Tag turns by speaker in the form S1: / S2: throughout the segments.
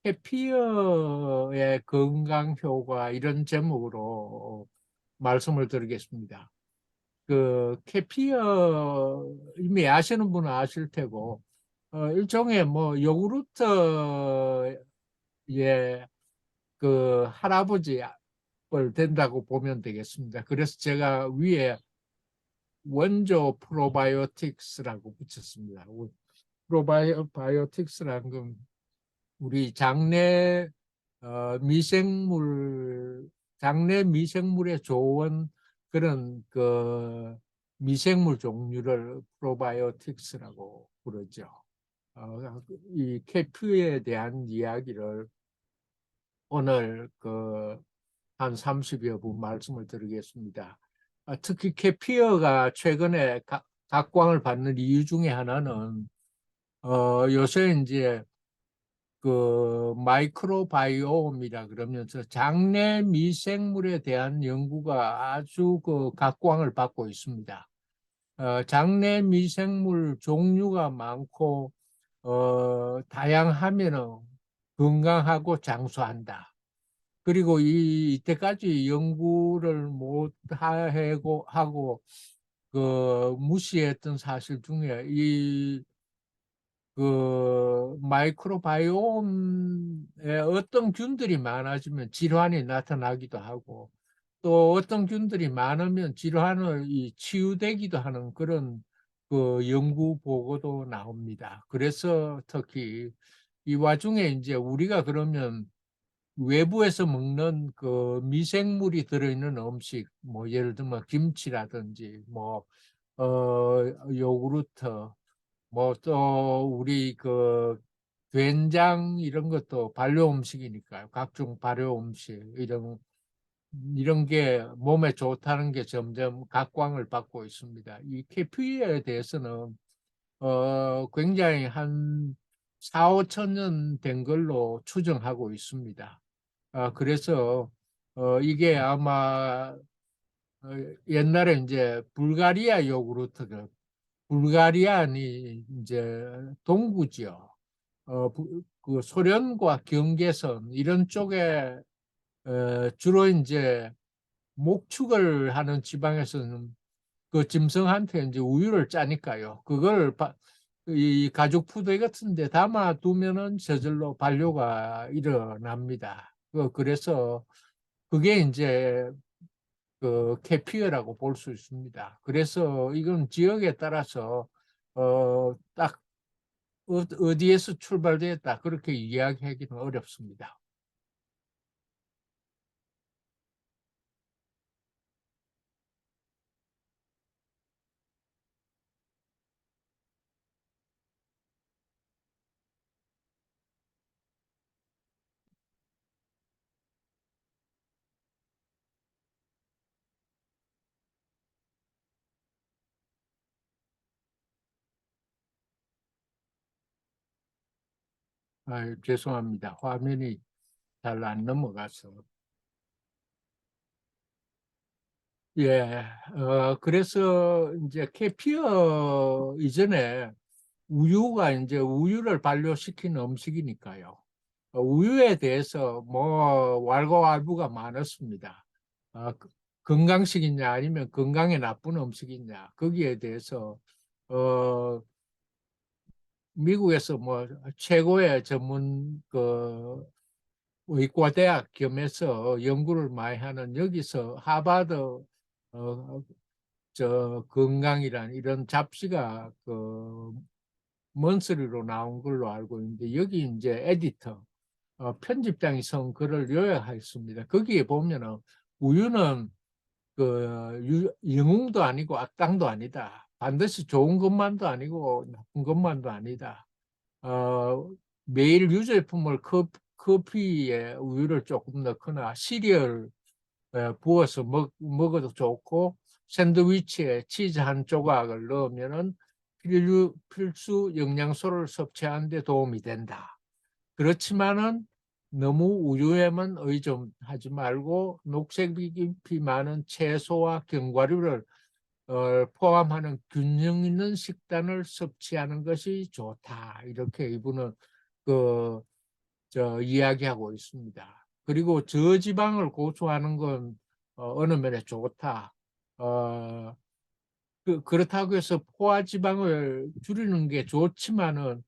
S1: 해피어의 건강 효과 이런 제목으로 말씀을 드리겠습니다. 그 캐피어 이미 아시는 분은 아실 테고 일종의 뭐 요구르트의 그 할아버지 을 된다고 보면 되겠습니다. 그래서 제가 위에 원조 프로바이오틱스라고 붙였습니다. 프로바이오틱스라는 건 우리 장내 미생물에 좋은 그런 그 미생물 종류를 프로바이오틱스라고 부르죠. 이 케프에 대한 이야기를 오늘 한 30여 분 말씀을 드리겠습니다. 특히 케피어가 최근에 각광을 받는 이유 중에 하나는 요새 이제 그 마이크로바이옴이라 그러면서 장내 미생물에 대한 연구가 아주 그 각광을 받고 있습니다. 장내 미생물 종류가 많고 다양하면은 건강하고 장수한다. 그리고 이때까지 연구를 못 하고 그 무시했던 사실 중에 그 마이크로바이옴에 어떤 균들이 많아지면 질환이 나타나기도 하고 또 어떤 균들이 많으면 질환을 치유되기도 하는 그런 그 연구 보고도 나옵니다. 그래서 특히 이 와중에 이제 우리가 그러면 외부에서 먹는 그 미생물이 들어있는 음식, 뭐 예를 들면 김치라든지 요구르트, 뭐 또 우리 그 된장 이런 것도 발효 음식이니까요. 각종 발효 음식 이런 게 몸에 좋다는 게 점점 각광을 받고 있습니다. 이 케피에 대해서는 굉장히 한 4, 5천 년 된 걸로 추정하고 있습니다. 그래서 이게 아마 어, 옛날에 이제 불가리아 요구르트가 불가리안이 이제 동구죠. 그 소련과 경계선 이런 쪽에 주로 이제 목축을 하는 지방에서는 그 짐승한테 이제 우유를 짜니까요. 이 가죽 푸대 같은 데 담아 두면은 저절로 반려가 일어납니다. 그래서 그게 이제 그 캐피어라고 볼 수 있습니다. 그래서 이건 지역에 따라서 딱 어디에서 출발되었다 그렇게 이야기하기는 어렵습니다. 죄송합니다. 화면이 잘 안 넘어가서. 예, 그래서 이제 캐피어 이전에 우유가 이제 우유를 발효시킨 음식이니까요. 우유에 대해서 뭐 왈가왈부가 많았습니다. 건강식이냐 아니면 건강에 나쁜 음식이냐 거기에 대해서 어, 미국에서 뭐 최고의 전문 그 의과대학 겸해서 연구를 많이 하는 여기서 하버드 저 건강이란 이런 잡지가 그 먼스리로 나온 걸로 알고 있는데 여기 이제 에디터 편집장이 쓴 글을 요약했습니다. 거기에 보면은 우유는 영웅도 아니고 악당도 아니다. 반드시 좋은 것만도 아니고 나쁜 것만도 아니다. 어, 매일 유제품을 커피에 우유를 조금 넣거나 시리얼 부어서 먹어도 좋고 샌드위치에 치즈 한 조각을 넣으면은 필수 영양소를 섭취하는 데 도움이 된다. 그렇지만은 너무 우유에만 의존하지 말고 녹색이 깊이 많은 채소와 견과류를 포함하는 균형 있는 식단을 섭취하는 것이 좋다. 이렇게 이분은 그 이야기하고 있습니다. 그리고 저지방을 고수하는 건 어느 면에 좋다. 어, 그렇다고 해서 포화지방을 줄이는 게 좋지만은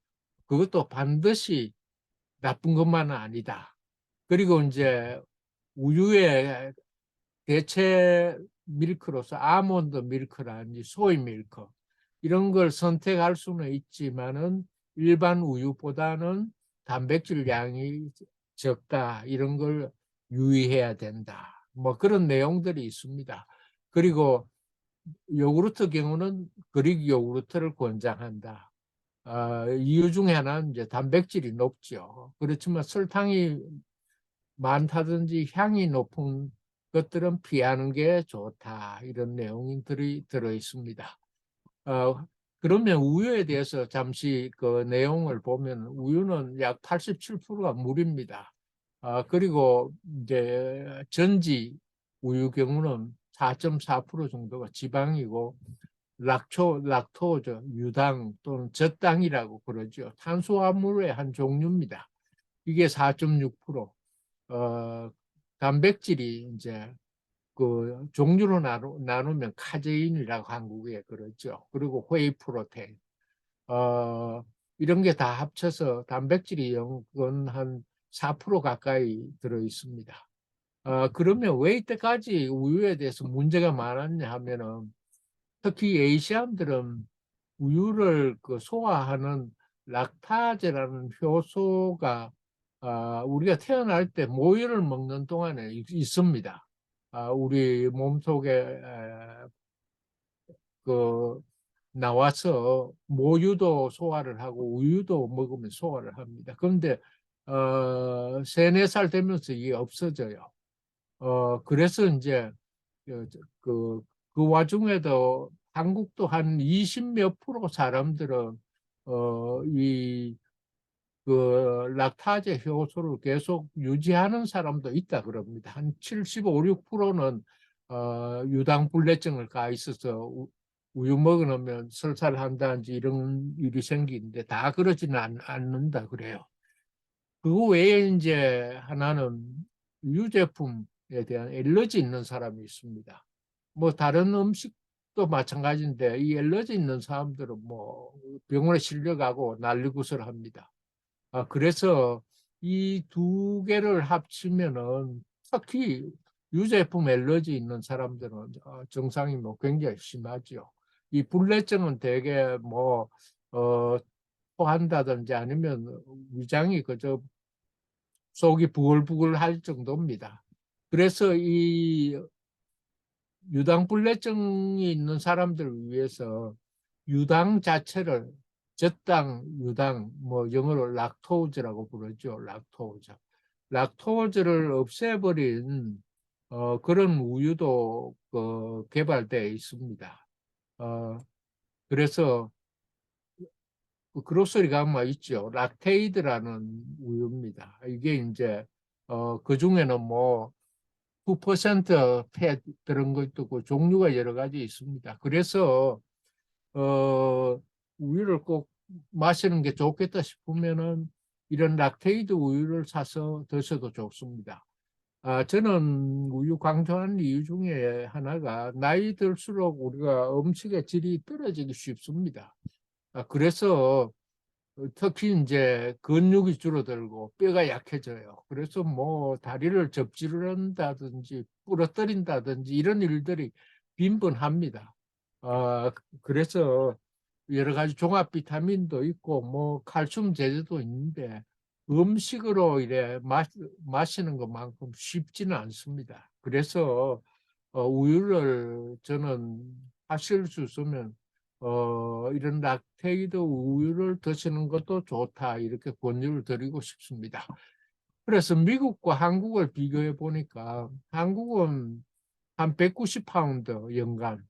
S1: 그것도 반드시 나쁜 것만은 아니다. 그리고 이제 우유의 대체 밀크로서 아몬드 밀크라든지 소이 밀크 이런 걸 선택할 수는 있지만은 일반 우유보다는 단백질 양이 적다. 이런 걸 유의해야 된다. 뭐 그런 내용들이 있습니다. 그리고 요구르트 경우는 그릭 요구르트를 권장한다. 이유 중에 하나는 이제 단백질이 높죠. 그렇지만 설탕이 많다든지 향이 높은 것들은 피하는 게 좋다. 이런 내용들이 들어 있습니다. 어, 그러면 우유에 대해서 잠시 그 내용을 보면 우유는 약 87%가 물입니다. 그리고 이제 전지 우유 경우는 4.4% 정도가 지방이고 락토즈, 유당 또는 젖당이라고 그러죠. 탄수화물의 한 종류입니다. 이게 4.6%. 단백질이 이제 그 종류로 나누면 카제인이라고 한국에 그러죠. 그리고 회이 프로테인. 어, 이런 게 다 합쳐서 단백질이 연건 한 4% 가까이 들어 있습니다. 그러면 왜 이때까지 우유에 대해서 문제가 많았냐 하면은 특히 에이시안들은 우유를 그 소화하는 락타제라는 효소가 우리가 태어날 때 모유를 먹는 동안에 있습니다. 우리 몸속에 그 나와서 모유도 소화를 하고 우유도 먹으면 소화를 합니다. 그런데 3, 4살 되면서 이게 없어져요. 그래서 이제 그, 그, 그 와중에도 한국도 한 20 몇 프로 사람들은 이 그 락타제 효소를 계속 유지하는 사람도 있다 그럽니다. 한 75, 6%는 유당불내증을 가 있어서 우유 먹으면 설사한다든지 이런 일이 생기는데 다 그러지는 않는다 그래요. 그 외에 이제 하나는 유제품에 대한 엘러지 있는 사람이 있습니다. 뭐 다른 음식도 마찬가지인데 이 엘러지 있는 사람들은 뭐 병원에 실려가고 난리구슬 합니다. 그래서 이 두 개를 합치면은 특히 유제품 엘러지 있는 사람들은 증상이 뭐 굉장히 심하죠. 이 불내증은 대개 뭐 토한다든지 아니면 위장이 그저 속이 부글부글 할 정도입니다. 그래서 이 유당불내증이 있는 사람들을 위해서 유당 자체를 젖당, 유당, 뭐 영어로 락토즈라고 부르죠. 락토즈. 락토즈를 없애버린 그런 우유도 개발되어 있습니다. 어, 그래서 그 그로서리 가마 있죠. 락테이드라는 우유입니다. 이게 이제 그 중에는 뭐 9%팻 들은 것도 있고 종류가 여러 가지 있습니다. 그래서 어, 우유를 꼭 마시는 게 좋겠다 싶으면은 이런 락테이드 우유를 사서 드셔도 좋습니다. 저는 우유 강조하는 이유 중에 하나가 나이 들수록 우리가 음식의 질이 떨어지기 쉽습니다. 그래서 특히 이제 근육이 줄어들고 뼈가 약해져요. 그래서 뭐 다리를 접지른다든지 부러뜨린다든지 이런 일들이 빈번합니다. 그래서 여러 가지 종합 비타민도 있고 뭐 칼슘 제제도 있는데 음식으로 이래 마시는 것만큼 쉽지는 않습니다. 그래서 우유를 저는 하실 수 있으면 이런 락테이드 우유를 드시는 것도 좋다 이렇게 권유를 드리고 싶습니다. 그래서 미국과 한국을 비교해 보니까 한국은 한 190파운드 연간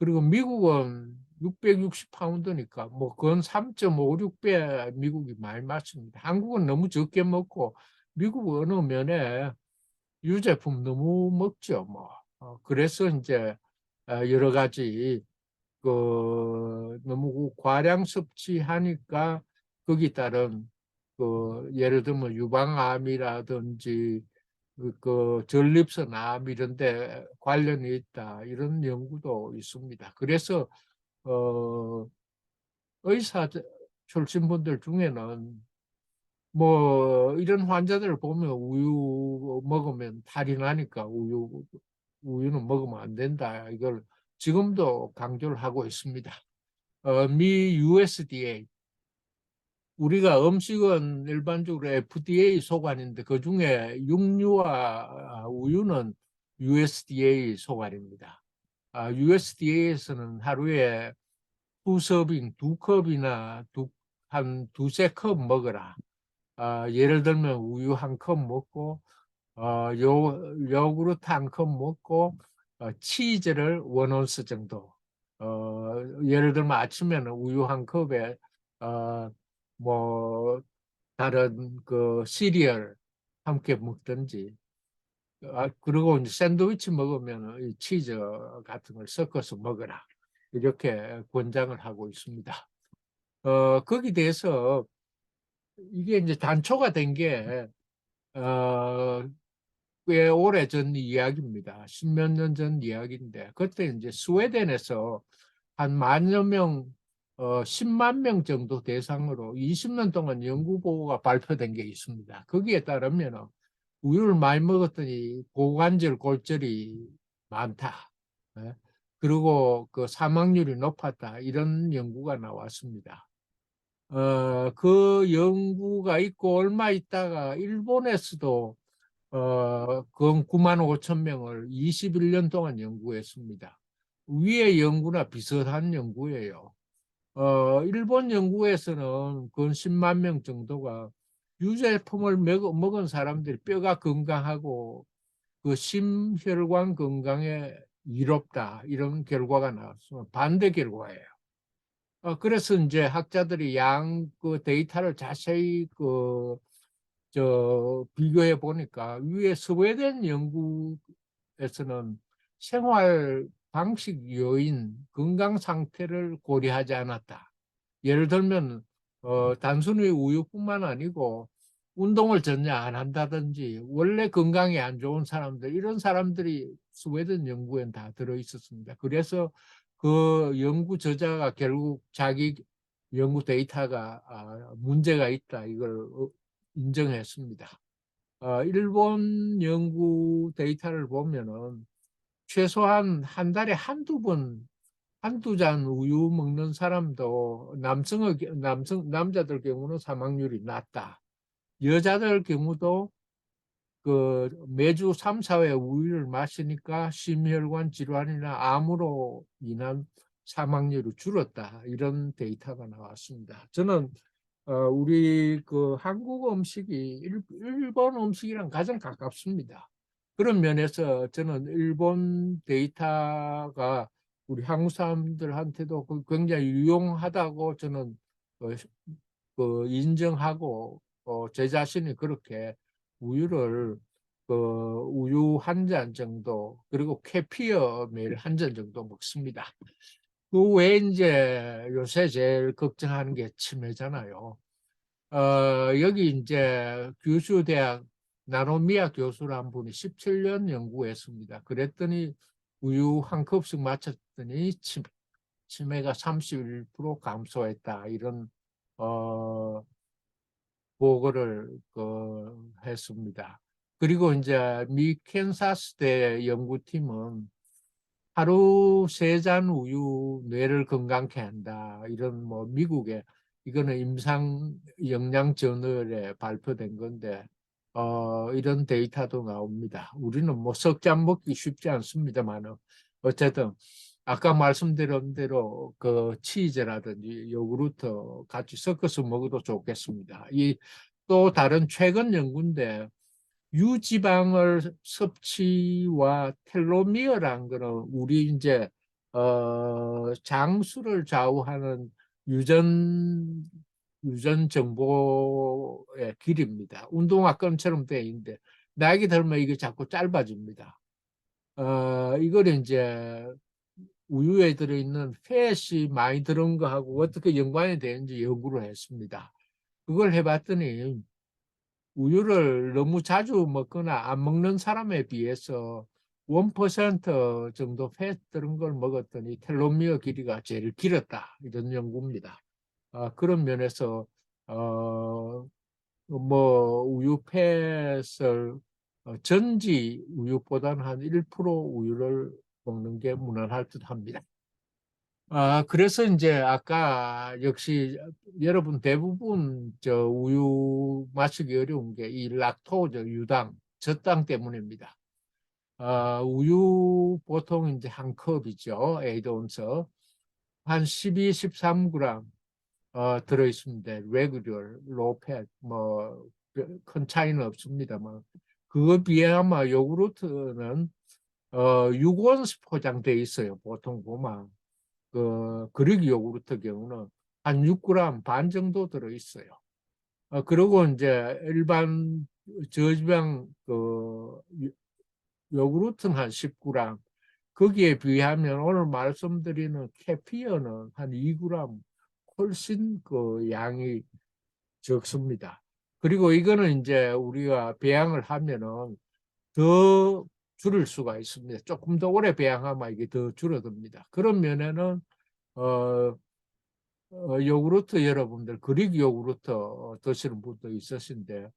S1: 그리고 미국은 660파운드니까 뭐 그건 3.5, 6배 미국이 많이 맞습니다. 한국은 너무 적게 먹고 미국 어느 면에 유제품 너무 먹죠. 뭐 그래서 이제 여러 가지 너무 과량 섭취하니까 거기 따른 예를 들면 유방암이라든지 전립선암 이런 데 관련이 있다 이런 연구도 있습니다. 그래서 의사 출신분들 중에는 뭐 이런 환자들을 보면 우유 먹으면 탈이 나니까 우유는 먹으면 안 된다. 이걸 지금도 강조를 하고 있습니다. 미 USDA 우리가 음식은 일반적으로 FDA 소관인데 그중에 육류와 우유는 USDA 소관입니다. USDA에서는 하루에 투서빙, 두 컵이나 한 두세 컵 먹어라. 예를 들면 우유 한 컵 먹고 요구르트 한 컵 먹고 치즈를 원 온스 정도. 예를 들면 아침에는 우유 한 컵에 어, 뭐 다른 시리얼 함께 먹든지 그리고 이제 샌드위치 먹으면 이 치즈 같은 걸 섞어서 먹어라. 이렇게 권장을 하고 있습니다. 거기에 대해서 이게 이제 단초가 된 게, 꽤 오래전 이야기입니다. 십몇 년 전 이야기인데, 그때 이제 스웨덴에서 한 만여 명, 10만 명 정도 대상으로 20년 동안 연구 보고가 발표된 게 있습니다. 거기에 따르면 우유를 많이 먹었더니 고관절 골절이 많다. 예? 그리고 그 사망률이 높았다. 이런 연구가 나왔습니다. 그 연구가 있고 얼마 있다가 일본에서도 그 9만 5천 명을 21년 동안 연구했습니다. 위의 연구나 비슷한 연구예요. 일본 연구에서는 그 10만 명 정도가 유제품을 먹은 사람들이 뼈가 건강하고 그 심혈관 건강에 이롭다 이런 결과가 나왔습니다. 반대 결과예요. 그래서 이제 학자들이 그 데이터를 자세히 비교해 보니까 위에 스웨덴 연구에서는 생활 방식 요인, 건강 상태를 고려하지 않았다. 예를 들면 단순히 우유뿐만 아니고 운동을 전혀 안 한다든지 원래 건강이 안 좋은 사람들 이런 사람들이 스웨덴 연구엔 다 들어 있었습니다. 그래서 그 연구 저자가 결국 자기 연구 데이터가 문제가 있다 이걸 인정했습니다. 일본 연구 데이터를 보면은 최소한 한 달에 한두 잔 우유 먹는 사람도 남자들 경우는 사망률이 낮다. 여자들 경우도 매주 3, 4회 우유를 마시니까 심혈관 질환이나 암으로 인한 사망률이 줄었다. 이런 데이터가 나왔습니다. 저는 우리 한국 음식이 일본 음식이랑 가장 가깝습니다. 그런 면에서 저는 일본 데이터가 우리 한국 사람들한테도 굉장히 유용하다고 저는 인정하고 제 자신이 그렇게 우유를 우유 한 잔 정도 그리고 케피어 매일 한 잔 정도 먹습니다. 그 외에 이제 요새 제일 걱정하는 게 치매잖아요. 여기 이제 규슈 대학 나노미야 교수란 분이 17년 연구했습니다. 그랬더니 우유 한 컵씩 마셨더니 치매가 31% 감소했다. 이런 어, 보고를 했습니다. 그리고 이제 미 캔사스대 연구팀은 하루 3잔 우유 뇌를 건강케 한다. 이런 뭐 미국의 이거는 임상 영양 저널에 발표된 건데 이런 데이터도 나옵니다. 우리는 뭐 석 잔 먹기 쉽지 않습니다만 어쨌든 아까 말씀드린 대로 그 치즈라든지 요구르트 같이 섞어서 먹어도 좋겠습니다. 이 또 다른 최근 연구인데 유지방을 섭취와 텔로미어란 거는 우리 이제 장수를 좌우하는 유전 정보의 길입니다. 운동화 끈처럼 돼 있는데 나이가 들면 이게 자꾸 짧아집니다. 이걸 이제 우유에 들어있는 팻이 많이 들은 거하고 어떻게 연관이 되는지 연구를 했습니다. 그걸 해봤더니 우유를 너무 자주 먹거나 안 먹는 사람에 비해서 1% 정도 패 들은 걸 먹었더니 텔로미어 길이가 제일 길었다. 이런 연구입니다. 그런 면에서 뭐 우유 팻을 전지 우유보다는 한 1% 우유를 먹는 게 무난할 듯 합니다. 그래서 이제 아까 역시 여러분 대부분 저 우유 마시기 어려운 게 이 락토즈, 유당, 젖당 때문입니다. 우유 보통 이제 한 컵이죠. 8온스. 한 12, 13g 들어 있습니다. 레귤러, 로펫, 뭐 큰 차이는 없습니다만 그거 비해 아마 요구르트는 6온스 포장돼 있어요. 보통 보면 그릭 요구르트 경우는 한 6g 반 정도 들어 있어요. 그리고 이제 일반 저지방 요구르트는 한 10g. 거기에 비하면 오늘 말씀드리는 캐피어는 한 2g 훨씬 그 양이 적습니다. 그리고 이거는 이제 우리가 배양을 하면은 더 줄일 수가 있습니다. 조금 더 오래 배양하면 이게 더 줄어듭니다. 그런 면에는 어, 요구르트 여러분들 그릭 요구르트 드시는 분도 있으신데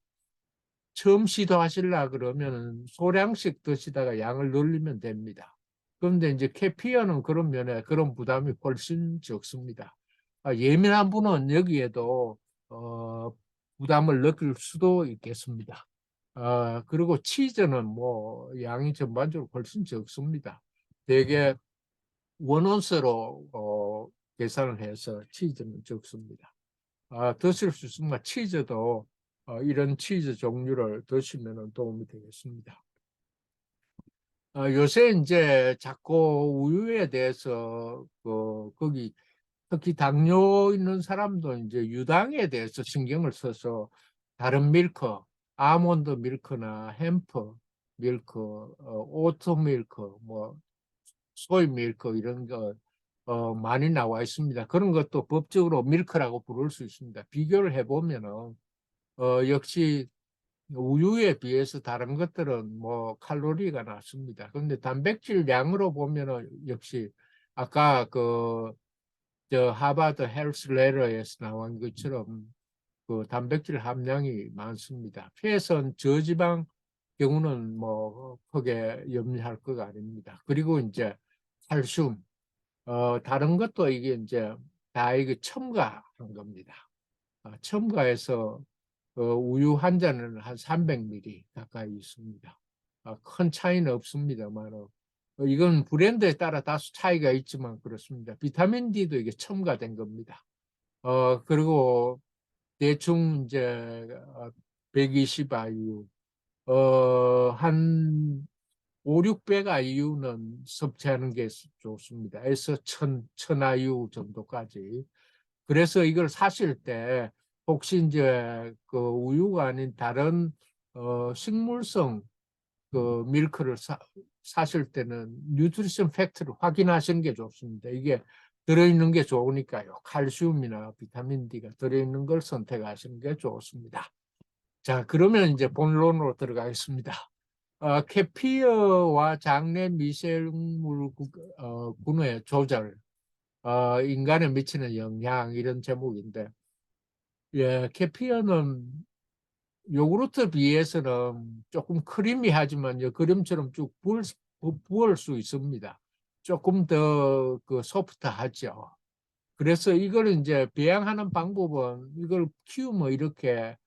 S1: 처음 시도하시려 그러면 소량씩 드시다가 양을 늘리면 됩니다. 그런데 이제 캐피어는 그런 면에 그런 부담이 훨씬 적습니다. 예민한 분은 여기에도 부담을 느낄 수도 있겠습니다. 그리고 치즈는 뭐 양이 전반적으로 훨씬 적습니다. 대개 원온스로 계산을 해서 치즈는 적습니다. 드실 수 있으면 치즈도 이런 치즈 종류를 드시면 도움이 되겠습니다. 요새 이제 자꾸 우유에 대해서 거기 특히 당뇨 있는 사람도 이제 유당에 대해서 신경을 써서 다른 밀크, 아몬드 밀크나 햄프 밀크, 오트 밀크, 뭐 소이 밀크 이런 거 많이 나와 있습니다. 그런 것도 법적으로 밀크라고 부를 수 있습니다. 비교를 해보면은 역시 우유에 비해서 다른 것들은 뭐 칼로리가 낮습니다. 그런데 단백질 양으로 보면은 역시 아까 저 하버드 헬스 레터에서 나온 것처럼 그 단백질 함량이 많습니다. 폐선 저지방 경우는 뭐 크게 염려할 거가 아닙니다. 그리고 이제 칼슘, 다른 것도 이게 이제 다 이게 첨가한 겁니다. 첨가해서 우유 한 잔은 한 300ml 가까이 있습니다. 큰 차이는 없습니다만 이건 브랜드에 따라 다소 차이가 있지만 그렇습니다. 비타민 D도 이게 첨가된 겁니다. 그리고 대충 이제 120 IU, 한 5, 600 IU는 섭취하는 게 좋습니다. 에서 1000 IU 정도까지. 그래서 이걸 사실 때 혹시 이제 그 우유가 아닌 다른 식물성 그 밀크를 사실 때는 뉴트리션 팩트를 확인하시는 게 좋습니다. 이게 들어있는 게 좋으니까요. 칼슘이나 비타민 D가 들어있는 걸 선택하시는 게 좋습니다. 자, 그러면 이제 본론으로 들어가겠습니다. 캐피어와 장내 미생물 군의 조절, 인간에 미치는 영향 이런 제목인데, 예, 캐피어는 요구르트 비해서는 조금 크리미하지만 그림처럼 쭉 부을 수 있습니다. 조금 더 그 소프트하죠. 그래서 이걸 이제 배양하는 방법은 이걸 키우면 이렇게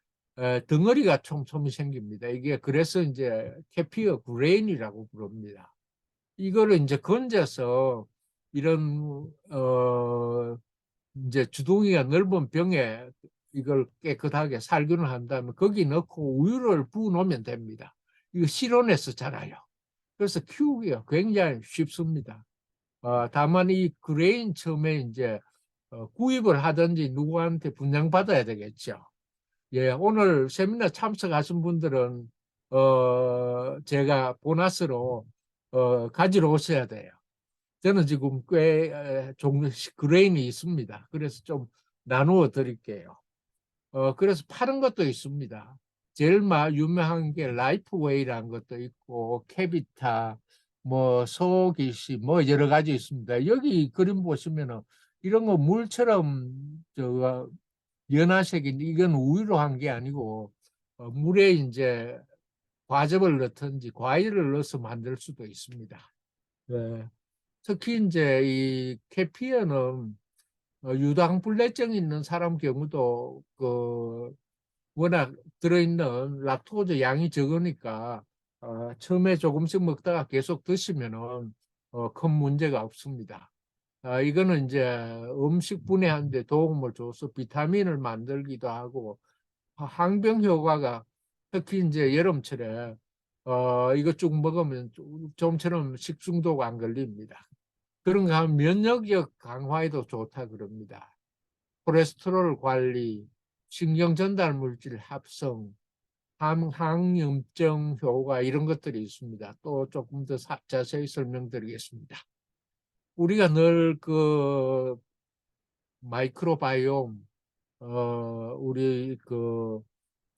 S1: 덩어리가 촘촘히 생깁니다. 이게 그래서 이제 캐피어 그레인이라고 부릅니다. 이거를 이제 건져서 이런 이제 주둥이가 넓은 병에 이걸 깨끗하게 살균을 한 다음에 거기 넣고 우유를 부어 놓으면 됩니다. 이거 실온에 서잖아요. 그래서 키우기가 굉장히 쉽습니다. 다만 이 그레인 처음에 이제 구입을 하든지 누구한테 분양받아야 되겠죠. 예, 오늘 세미나 참석하신 분들은 제가 보너스로 가지러 오셔야 돼요. 저는 지금 꽤 종류 그레인이 있습니다. 그래서 좀 나누어 드릴게요. 그래서 파는 것도 있습니다. 제일 유명한 게 라이프웨이라는 것도 있고, 캐비타, 뭐, 소기시, 뭐, 여러 가지 있습니다. 여기 그림 보시면은, 이런 거 물처럼, 연화색인데, 이건 우유로 한 게 아니고, 물에 이제 과즙을 넣든지 과일을 넣어서 만들 수도 있습니다. 네. 특히 이제 이 캐피어는 유당불내증 있는 사람 경우도 워낙 들어있는 락토제 양이 적으니까 처음에 조금씩 먹다가 계속 드시면은 큰 문제가 없습니다. 이거는 이제 음식 분해하는 데 도움을 줘서 비타민을 만들기도 하고 항병 효과가 특히 이제 여름철에 이거 쭉 먹으면 좀처럼 식중독 안 걸립니다. 그런가 하면 면역력 강화에도 좋다 그럽니다. 콜레스테롤 관리, 신경전달 물질 합성, 항염증 효과 이런 것들이 있습니다. 또 조금 더 자세히 설명드리겠습니다. 우리가 늘 마이크로바이옴, 우리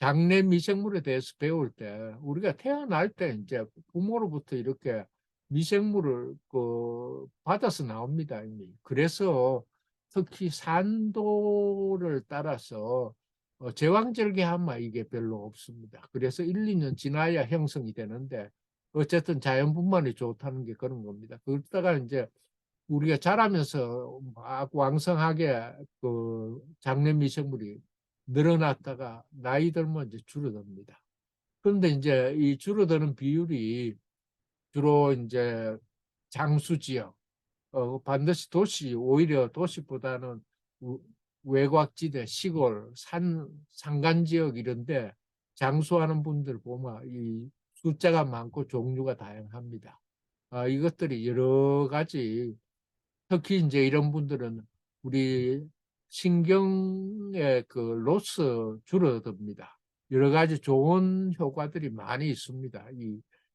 S1: 장내 미생물에 대해서 배울 때 우리가 태어날 때 이제 부모로부터 이렇게 미생물을 받아서 나옵니다, 이미. 그래서 특히 산도를 따라서 제왕절개하면 이게 별로 없습니다. 그래서 1, 2년 지나야 형성이 되는데 어쨌든 자연분만이 좋다는 게 그런 겁니다. 그러다가 이제 우리가 자라면서 막 왕성하게 장내 미생물이 늘어났다가 나이 들면 이제 줄어듭니다. 그런데 이제 이 줄어드는 비율이 주로 이제 장수 지역, 반드시 오히려 도시보다는 외곽지대, 시골, 산간 지역 이런데 장수하는 분들 보면 이 숫자가 많고 종류가 다양합니다. 이것들이 여러 가지 특히 이제 이런 분들은 우리 신경의 로스 줄어듭니다. 여러 가지 좋은 효과들이 많이 있습니다.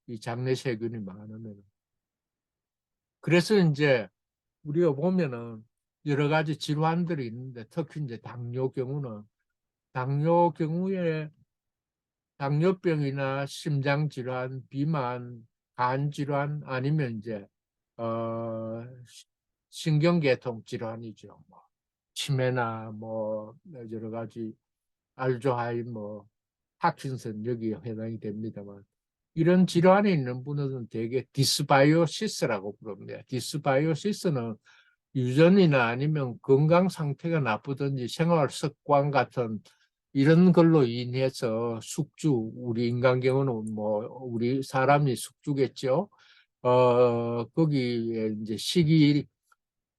S1: 이 장내 세균이 많으면. 그래서 이제 우리가 보면은 여러 가지 질환들이 있는데 특히 이제 당뇨 경우에 당뇨병이나 심장질환, 비만, 간질환 아니면 이제 신경계통 질환이죠. 뭐 치매나 뭐 여러 가지 알츠하이머, 파킨슨 여기에 해당이 됩니다만 이런 질환이 있는 분들은 대개 디스바이오시스라고 부릅니다. 디스바이오시스는 유전이나 아니면 건강 상태가 나쁘든지 생활 습관 같은 이런 걸로 인해서 우리 인간 경우는 뭐 우리 사람이 숙주겠죠. 거기에 이제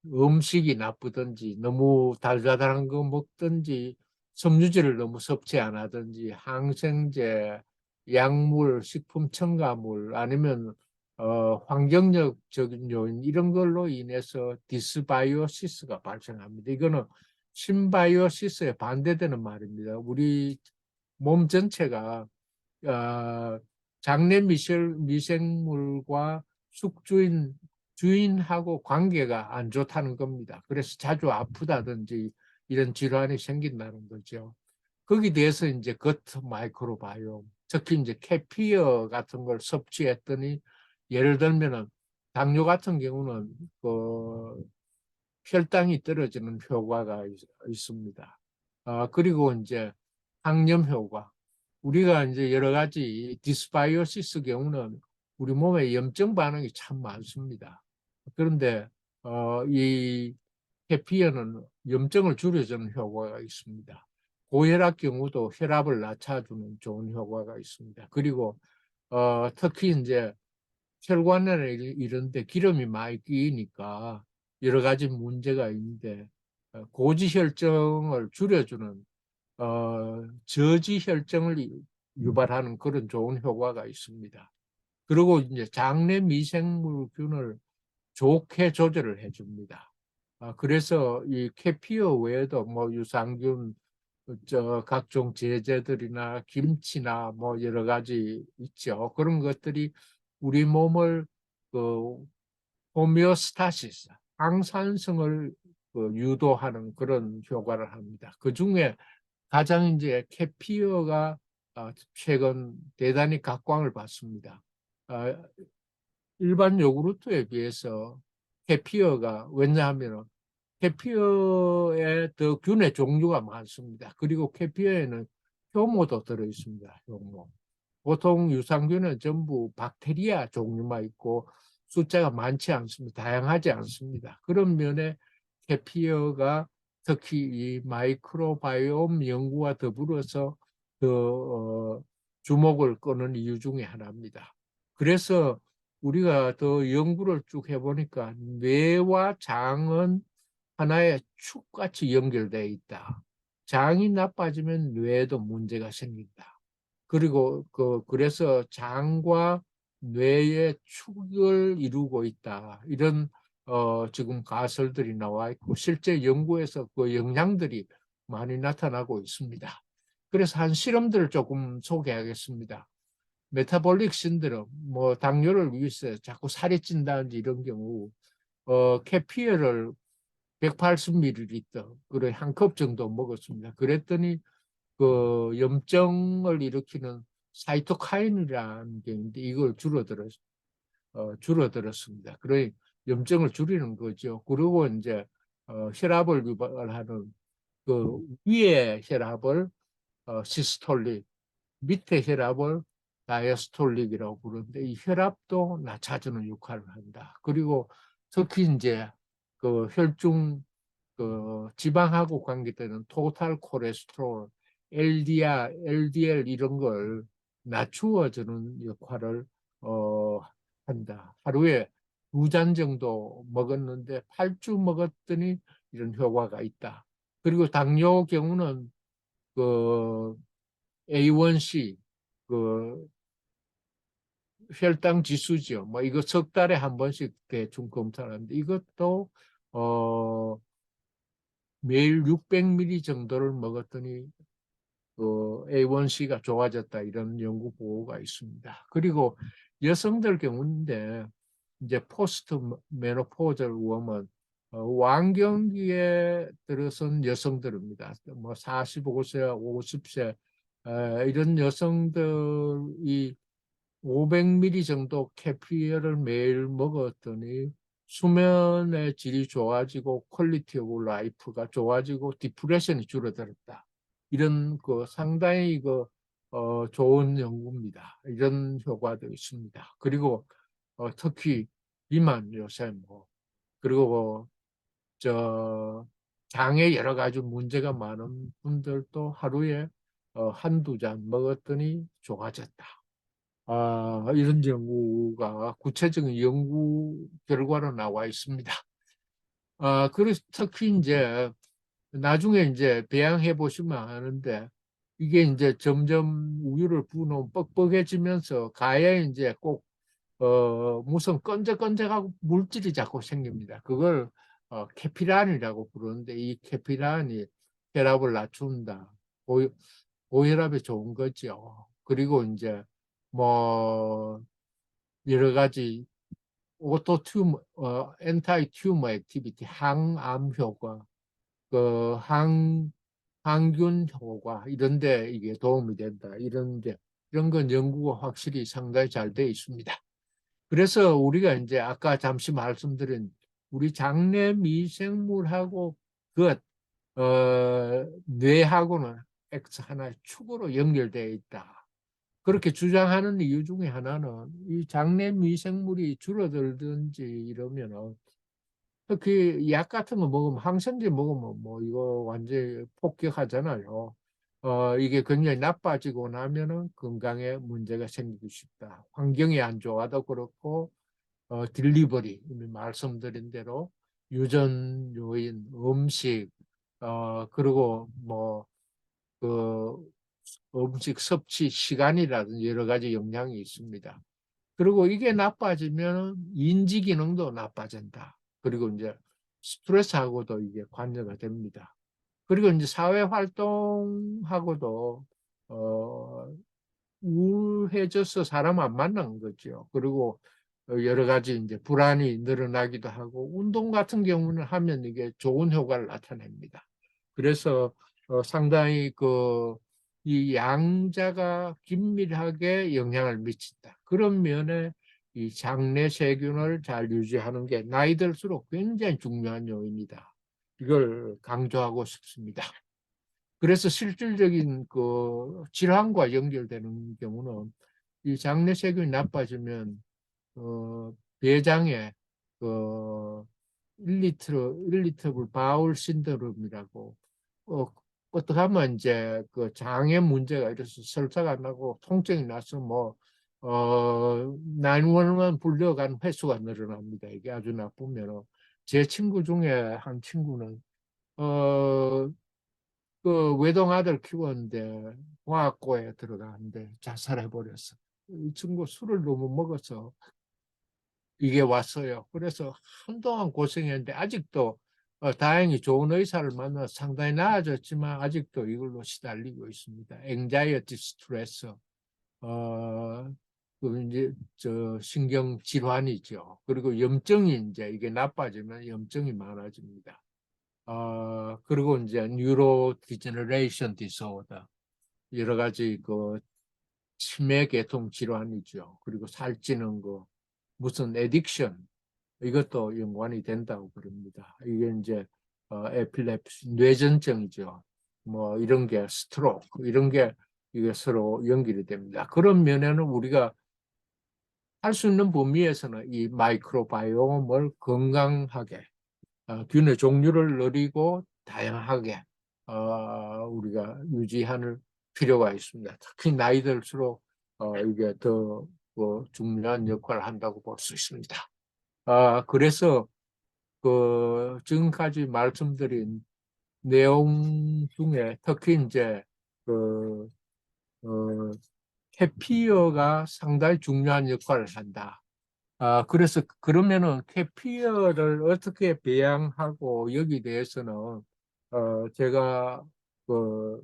S1: 음식이 나쁘든지 너무 달달한 거 먹든지 섬유질을 너무 섭취 안 하든지 항생제, 약물, 식품 첨가물 아니면 환경적인 요인 이런 걸로 인해서 디스바이오시스가 발생합니다. 이거는 신바이오시스에 반대되는 말입니다. 우리 몸 전체가 어, 장내 미생물과 주인하고 관계가 안 좋다는 겁니다. 그래서 자주 아프다든지 이런 질환이 생긴다는 거죠. 거기에 대해서 이제 마이크로바이옴, 특히 이제 캐피어 같은 걸 섭취했더니 예를 들면은 당뇨 같은 경우는 혈당이 떨어지는 효과가 있습니다. 그리고 이제 항염 효과. 우리가 이제 여러 가지 디스바이오시스 경우는 우리 몸에 염증 반응이 참 많습니다. 그런데 이 해피어는 염증을 줄여주는 효과가 있습니다. 고혈압 경우도 혈압을 낮춰주는 좋은 효과가 있습니다. 그리고 특히 이제 혈관이나 이런 데 기름이 많이 끼니까 여러 가지 문제가 있는데 고지혈증을 줄여주는 저지혈증을 유발하는 그런 좋은 효과가 있습니다. 그리고 이제 장내 미생물균을 좋게 조절을 해줍니다. 그래서 이 캐피어 외에도 뭐 유산균, 각종 제제들이나 김치나 뭐 여러 가지 있죠. 그런 것들이 우리 몸을 그 호메오스타시스, 항산성을 유도하는 그런 효과를 합니다. 그 중에 가장 이제 캐피어가 최근 대단히 각광을 받습니다. 아, 일반 요구르트에 비해서 캐피어가 왜냐하면 캐피어에 더 균의 종류가 많습니다. 그리고 캐피어에는 효모도 들어 있습니다. 효모. 보통 유산균은 전부 박테리아 종류만 있고 숫자가 많지 않습니다. 다양하지 않습니다. 그런 면에 캐피어가 특히 이 마이크로바이옴 연구와 더불어서 더 주목을 끄는 이유 중에 하나입니다. 그래서 우리가 더 연구를 쭉 해보니까 뇌와 장은 하나의 축같이 연결되어 있다. 장이 나빠지면 뇌에도 문제가 생긴다. 그리고 그래서 장과 뇌의 축을 이루고 있다. 이런 지금 가설들이 나와 있고 실제 연구에서 그 영향들이 많이 나타나고 있습니다. 그래서 한 실험들을 조금 소개하겠습니다. 메타볼릭 신드롬, 뭐 당뇨를 위해서 자꾸 살이 찐다든지 이런 경우 캐피어를 180ml, 그래 한 컵 정도 먹었습니다. 그랬더니 그 염증을 일으키는 사이토카인이라는 게 있는데 이걸 줄어들었습니다. 그래 염증을 줄이는 거죠. 그리고 이제 혈압을 유발하는 그 위의 혈압을 시스톨릭, 밑에 혈압을 다이아스톨릭이라고 부르는데 이 혈압도 낮춰주는 역할을 한다. 그리고 특히 이제 그 혈중 그 지방하고 관계되는 토탈 콜레스테롤, LDL 이런 걸 낮추어주는 역할을 어, 한다. 하루에 2잔 정도 먹었는데 8주 먹었더니 이런 효과가 있다. 그리고 당뇨 경우는 그 A1C, 그 혈당 지수죠. 뭐 이거 석 달에 한 번씩 대충 검사하는데 이것도 어 매일 600ml 정도를 먹었더니 그 A1C가 좋아졌다 이런 연구 보고가 있습니다. 그리고 여성들 경우인데 이제 포스트 메노포절 우먼 완경기에 들어선 여성들입니다. 뭐 45세, 50세 이런 여성들이 500ml 정도 캐피어를 매일 먹었더니 수면의 질이 좋아지고 퀄리티 오브 라이프가 좋아지고 디프레션이 줄어들었다. 이런 그 상당히 좋은 연구입니다. 이런 효과도 있습니다. 그리고 특히 비만 요새 뭐 그리고 저 장에 여러 가지 문제가 많은 분들도 하루에 한두 잔 먹었더니 좋아졌다. 이런 연구가 구체적인 연구 결과로 나와 있습니다. 그래서 특히 이제 나중에 이제 배양해 보시면 아는데 이게 이제 점점 우유를 부으면 뻑뻑해지면서 가에 이제 꼭 무슨 끈적끈적하고 물질이 자꾸 생깁니다. 그걸 캐피란이라고 부르는데 이 캐피란이 혈압을 낮춘다. 고, 고혈압에 좋은 거죠. 그리고 이제 뭐 여러 가지 오토 튜머, 엔타이 튜머 액티비티, 항암 효과, 그 항균 효과 이런 데 이게 도움이 된다. 이런 건 연구가 확실히 상당히 잘 되어 있습니다. 그래서 우리가 이제 아까 잠시 말씀드린 우리 장내 미생물하고 그 뇌하고는 X 하나의 축으로 연결되어 있다. 그렇게 주장하는 이유 중에 하나는 이 장내 미생물이 줄어들든지 이러면은 특히 약 같은 거 먹으면 항생제 먹으면 뭐 이거 완전히 폭격하잖아요. 이게 굉장히 나빠지고 나면은 건강에 문제가 생기기 쉽다. 환경이 안 좋아도 그렇고 딜리버리 이미 말씀드린 대로 유전 요인, 음식 그리고 뭐 그 음식 섭취 시간이라든지 여러 가지 영향이 있습니다. 그리고 이게 나빠지면 인지 기능도 나빠진다. 그리고 이제 스트레스하고도 이게 관여가 됩니다. 그리고 이제 사회 활동하고도 우울해져서 사람 안 만나는 거죠. 그리고 여러 가지 이제 불안이 늘어나기도 하고 운동 같은 경우는 하면 이게 좋은 효과를 나타냅니다. 그래서 상당히 이 양자가 긴밀하게 영향을 미친다. 그런 면에 이 장내 세균을 잘 유지하는 게 나이 들수록 굉장히 중요한 요인이다. 이걸 강조하고 싶습니다. 그래서 실질적인 질환과 연결되는 경우는 이 장내 세균이 나빠지면 뇌장에 그 일리터블 바울 신드롬이라고 어, 어떻게 하면 이제 장에 문제가 있어서 설사가 안 나고 통증이 나서 911 불려간 횟수가 늘어납니다. 이게 아주 나쁘면 제 친구 중에 한 친구는 어, 외동 아들 키웠는데 공학고에 들어가는데 자살해 버렸어. 이 친구 술을 너무 먹어서 이게 왔어요. 그래서 한동안 고생했는데 아직도 다행히 좋은 의사를 만나 상당히 나아졌지만 아직도 이걸로 시달리고 있습니다. 앵자이어티 스트레스, 이제 신경 질환이죠. 그리고 염증이 이제 이게 나빠지면 염증이 많아집니다. 그리고 이제 뉴로 디제너레이션 디소더 여러 가지 치매 계통 질환이죠. 그리고 살찌는 거 무슨 에딕션 이것도 연관이 된다고 그럽니다. 이게 이제 에필레프시 뇌전증이죠. 뭐 이런 게 스트로크 이런 게 이게 서로 연결이 됩니다. 그런 면에는 우리가 할 수 있는 범위에서는 이 마이크로바이옴을 건강하게 균의 종류를 늘리고 다양하게 우리가 유지하는 필요가 있습니다. 특히 나이 들수록 이게 더 중요한 역할을 한다고 볼 수 있습니다. 그래서 지금까지 말씀드린 내용 중에 특히 이제 그, 어, 캐피어가 상당히 중요한 역할을 한다. 그래서 그러면은 캐피어를 어떻게 배양하고 여기 대해서는 제가 그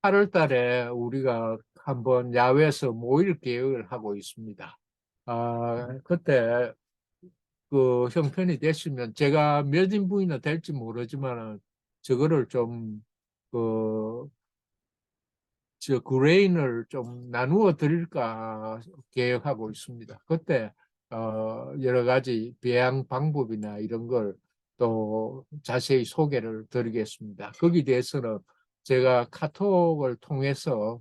S1: 8월 달에 우리가 한번 야외에서 모일 계획을 하고 있습니다. 그때 형편이 됐으면 제가 몇 인분이나 될지 모르지만 저거를 좀 그, 그레인을 좀 나누어 드릴까 계획하고 있습니다. 그때 여러 가지 배양 방법이나 이런 걸 또 자세히 소개를 드리겠습니다. 거기에 대해서는 제가 카톡을 통해서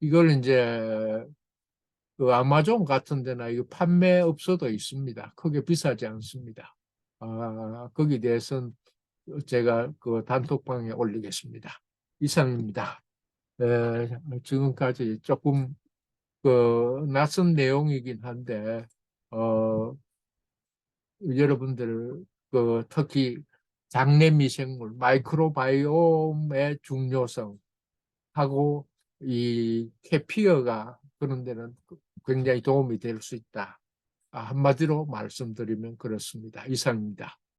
S1: 이걸 이제 아마존 같은 데나 이거 판매업소도 있습니다. 크게 비싸지 않습니다. 거기에 대해서는 제가 단톡방에 올리겠습니다. 이상입니다. 지금까지 조금 낯선 내용이긴 한데 여러분들 특히 장내 미생물 마이크로바이옴의 중요성 하고 이 캐피어가 그런 데는 굉장히 도움이 될 수 있다. 한마디로 말씀드리면 그렇습니다. 이상입니다.